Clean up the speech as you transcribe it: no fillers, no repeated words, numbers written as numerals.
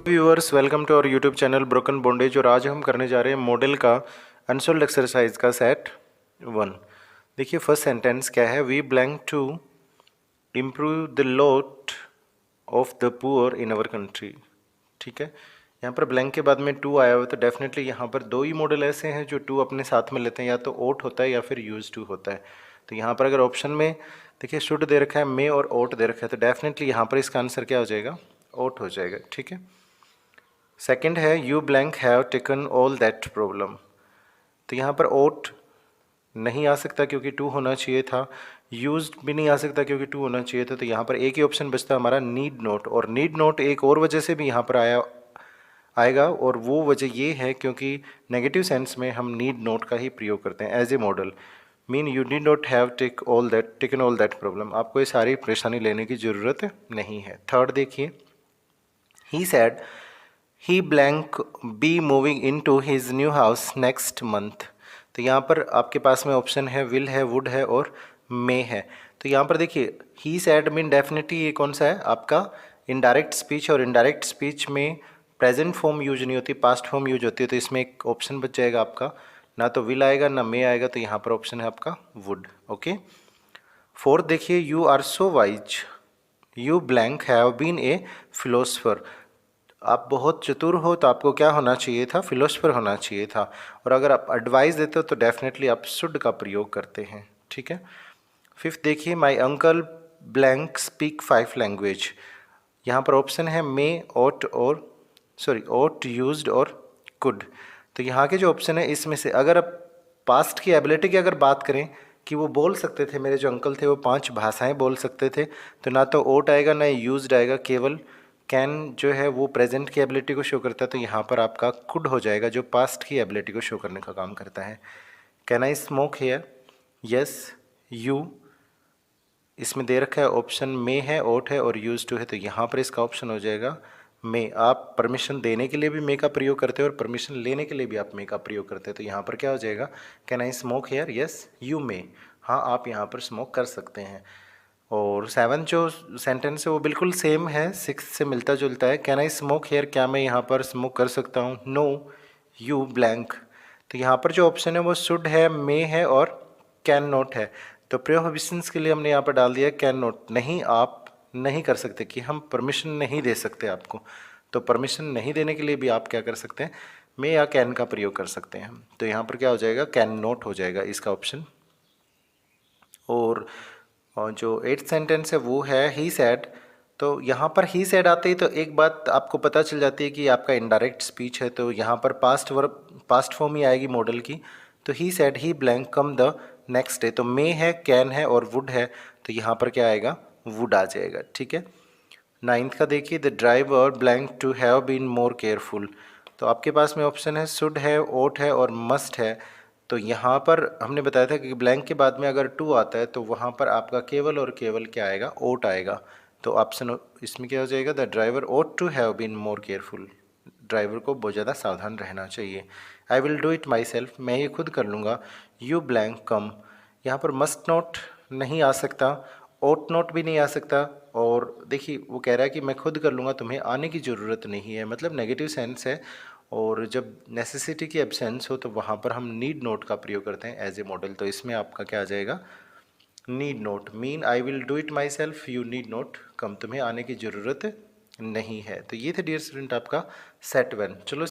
Viewers, welcome to our YouTube channel broken bondage. और आज हम करने जा रहे हैं मॉडल का अनसोल्ड एक्सरसाइज का सेट 1। देखिए फर्स्ट सेंटेंस क्या है, we blank to improve the lot of the poor in our country. ठीक है, यहाँ पर ब्लैंक के बाद में टू आया हुआ, तो डेफिनेटली यहाँ पर दो ही मॉडल ऐसे हैं जो टू अपने साथ में लेते हैं, या तो ओट होता है या फिर यूज टू होता है। तो यहाँ पर अगर ऑप्शन में देखिए शुड दे रखा है, मे और ओट दे रखा है, तो डेफिनेटली यहाँ पर इसका आंसर क्या हो जाएगा, ओट हो जाएगा। ठीक है, सेकंड है you blank have taken all that problem. तो यहाँ पर ओट नहीं आ सकता क्योंकि टू होना चाहिए था, यूज्ड भी नहीं आ सकता क्योंकि टू होना चाहिए था। तो यहाँ पर एक ही ऑप्शन बचता है हमारा, नीड नोट। और नीड नोट एक और वजह से भी यहाँ पर आएगा, और वो वजह ये है क्योंकि नेगेटिव सेंस में हम नीड नोट का ही प्रयोग करते हैं as a model. Mean you need not have taken all that problem. आपको ये सारी परेशानी लेने की ज़रूरत नहीं है। थर्ड देखिए, he said he blank be moving in to his new house next month. तो यहाँ पर आपके पास में ऑप्शन है, विल है, वुड है और मे है। तो यहाँ पर देखिए ही सैड मीन डेफिनेटली ये कौन सा है आपका इनडायरेक्ट स्पीच, और इनडायरेक्ट स्पीच में प्रेजेंट फॉर्म यूज नहीं होती, पास्ट फॉर्म यूज होती है। तो इसमें एक ऑप्शन बच जाएगा आपका, ना तो विल आएगा ना मे आएगा, तो यहाँ पर ऑप्शन है आपका वुड। ओके, फोर्थ देखिए, you are so wise you blank have been a philosopher. आप बहुत चतुर हो तो आपको क्या होना चाहिए था, फिलोसफर होना चाहिए था। और अगर आप एडवाइस देते हो तो डेफिनेटली आप शुड का प्रयोग करते हैं। ठीक है, फिफ्थ देखिए, my uncle blank speak 5 language. यहाँ पर ऑप्शन है मे, ओट और ओट, यूज्ड और कुड। तो यहाँ के जो ऑप्शन है इसमें से अगर आप पास्ट की एबिलिटी की अगर बात करें कि वो बोल सकते थे, मेरे जो अंकल थे वो 5 भाषाएं बोल सकते थे, तो ना तो ओट आएगा ना यूज्ड आएगा, केवल कैन जो है वो प्रेजेंट की एबिलिटी को शो करता है। तो यहाँ पर आपका कुड हो जाएगा जो पास्ट की एबिलिटी को शो करने का काम करता है। Can I smoke here, yes, you, इसमें दे रखा है ऑप्शन में है, ओट है और यूज टू है, तो यहाँ पर इसका ऑप्शन हो जाएगा मे। आप परमिशन देने के लिए भी मे का प्रयोग करते हो और परमिशन लेने के लिए भी आप मे का प्रयोग करते हैं। तो यहाँ पर क्या हो जाएगा, can I smoke here, yes, you may, हाँ आप यहाँ पर स्मोक कर सकते हैं। और सेवन जो सेंटेंस है वो बिल्कुल सेम है, सिक्स से मिलता जुलता है। कैन आई स्मोक हेयर, क्या मैं यहाँ पर स्मोक कर सकता हूँ, नो, यू ब्लैंक। तो यहाँ पर जो ऑप्शन है वो शुड है, मे है और कैन नॉट है। तो प्रोहिबिशंस के लिए हमने यहाँ पर डाल दिया कैन नॉट, नहीं आप नहीं कर सकते, कि हम परमिशन नहीं दे सकते आपको। तो परमिशन नहीं देने के लिए भी आप क्या कर सकते हैं, मे या कैन का प्रयोग कर सकते हैं। तो यहाँ पर क्या हो जाएगा, कैन नॉट हो जाएगा इसका ऑप्शन। और जो एट्थ सेंटेंस है वो है ही सैड। तो यहाँ पर ही सैड आते ही तो एक बात आपको पता चल जाती है कि आपका इनडायरेक्ट स्पीच है, तो यहाँ पर पास्ट फॉर्म ही आएगी मॉडल की। तो he said he blank come the next day. तो मे है, कैन है और वुड है, तो यहाँ पर क्या आएगा, वुड आ जाएगा। ठीक है, नाइन्थ का देखिए, the driver blank to have been more careful. तो आपके पास में ऑप्शन है शुड है, ओट है और मस्ट है। तो यहाँ पर हमने बताया था कि ब्लैंक के बाद में अगर टू आता है तो वहाँ पर आपका केवल और केवल क्या आएगा, ओट आएगा। तो ऑप्शन इसमें क्या हो जाएगा, the driver ought to have been more careful. Driver को बहुत ज़्यादा सावधान रहना चाहिए। I will do it my self, मैं ये खुद कर लूँगा। यू ब्लैंक कम, यहाँ पर मस्ट नॉट नहीं आ सकता, ओट नॉट भी नहीं आ सकता। और देखिए वो कह रहा है कि मैं खुद कर लूँगा, तुम्हें आने की ज़रूरत नहीं है, मतलब नेगेटिव सेंस है। और जब नेसेसिटी की एब्सेंस हो तो वहाँ पर हम नीड नोट का प्रयोग करते हैं एज ए मॉडल। तो इसमें आपका क्या आ जाएगा, need not. Mean I will do it my self, you need not come, तुम्हें आने की ज़रूरत नहीं है। तो ये थे डियर स्टूडेंट आपका सेट 1। चलो